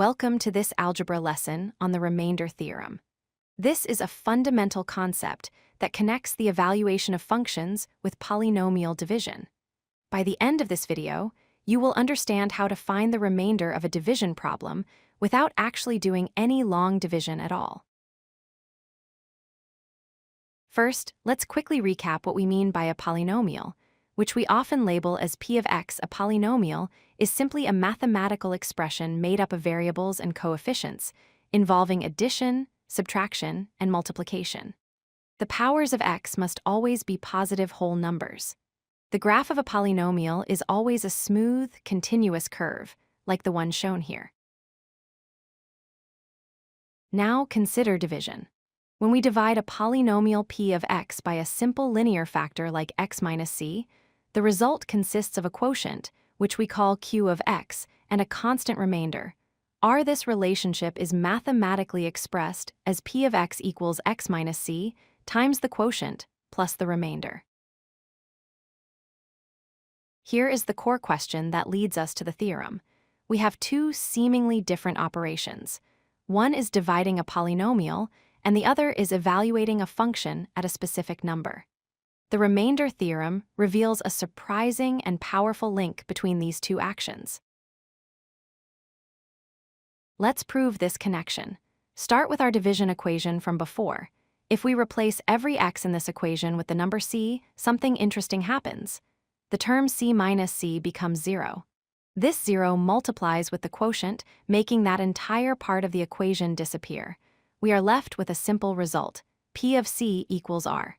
Welcome to this algebra lesson on the remainder theorem. This is a fundamental concept that connects the evaluation of functions with polynomial division. By the end of this video, you will understand how to find the remainder of a division problem without actually doing any long division at all. First, let's quickly recap what we mean by a polynomial, which we often label as p of x. A polynomial is simply a mathematical expression made up of variables and coefficients, involving addition, subtraction, and multiplication. The powers of x must always be positive whole numbers. The graph of a polynomial is always a smooth, continuous curve, like the one shown here. Now consider division. When we divide a polynomial p of x by a simple linear factor like x minus c, the result consists of a quotient, which we call q of x, and a constant remainder. This relationship is mathematically expressed as p of x equals x minus c times the quotient plus the remainder. Here is the core question that leads us to the theorem. We have two seemingly different operations. One is dividing a polynomial, and the other is evaluating a function at a specific number. The remainder theorem reveals a surprising and powerful link between these two actions. Let's prove this connection. Start with our division equation from before. If we replace every x in this equation with the number c, something interesting happens. The term c minus c becomes 0. This 0 multiplies with the quotient, making that entire part of the equation disappear. We are left with a simple result: p of c equals r.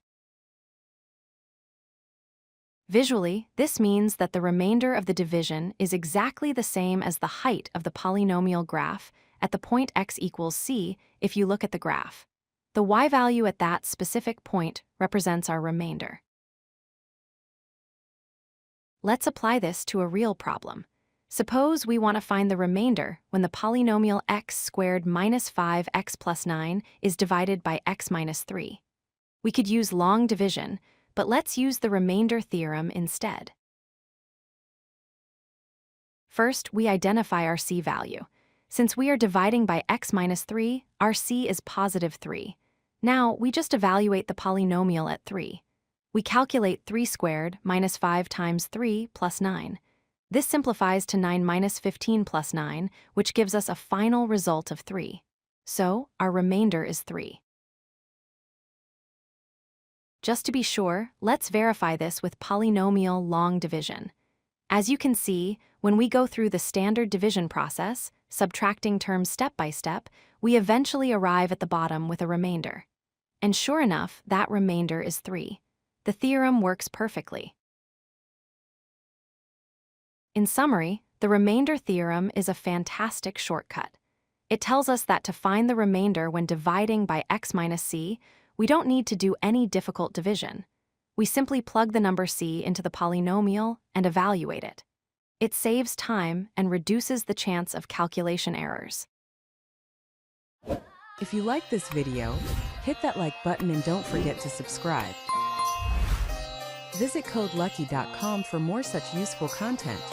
Visually, this means that the remainder of the division is exactly the same as the height of the polynomial graph at the point x equals c if you look at the graph. The y value at that specific point represents our remainder. Let's apply this to a real problem. Suppose we want to find the remainder when the polynomial x squared minus 5x plus 9 is divided by x minus 3. We could use long division, but let's use the remainder theorem instead. First, we identify our c value. Since we are dividing by x minus 3, our c is positive 3. Now, we just evaluate the polynomial at 3. We calculate 3 squared minus 5 times 3 plus 9. This simplifies to 9 minus 15 plus 9, which gives us a final result of 3. So, our remainder is 3. Just to be sure, let's verify this with polynomial long division. As you can see, when we go through the standard division process, subtracting terms step by step, we eventually arrive at the bottom with a remainder. And sure enough, that remainder is 3. The theorem works perfectly. In summary, the remainder theorem is a fantastic shortcut. It tells us that to find the remainder when dividing by x minus c, we don't need to do any difficult division. We simply plug the number c into the polynomial and evaluate it. It saves time and reduces the chance of calculation errors. If you like this video, hit that like button and don't forget to subscribe. Visit codelucky.com for more such useful content.